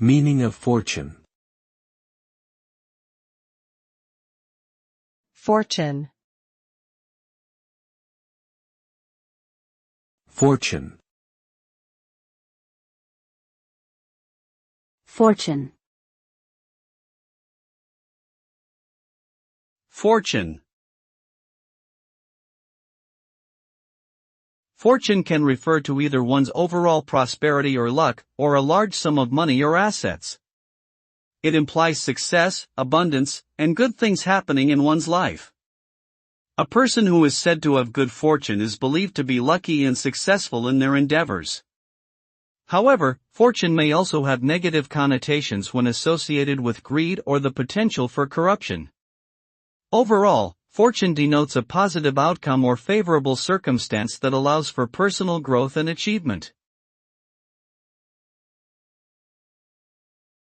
Meaning of fortune. Fortune. Fortune. Fortune. Fortune. Fortune can refer to either one's overall prosperity or luck, or a large sum of money or assets. It implies success, abundance, and good things happening in one's life. A person who is said to have good fortune is believed to be lucky and successful in their endeavors. However, fortune may also have negative connotations when associated with greed or the potential for corruption. Overall, fortune denotes a positive outcome or favorable circumstance that allows for personal growth and achievement.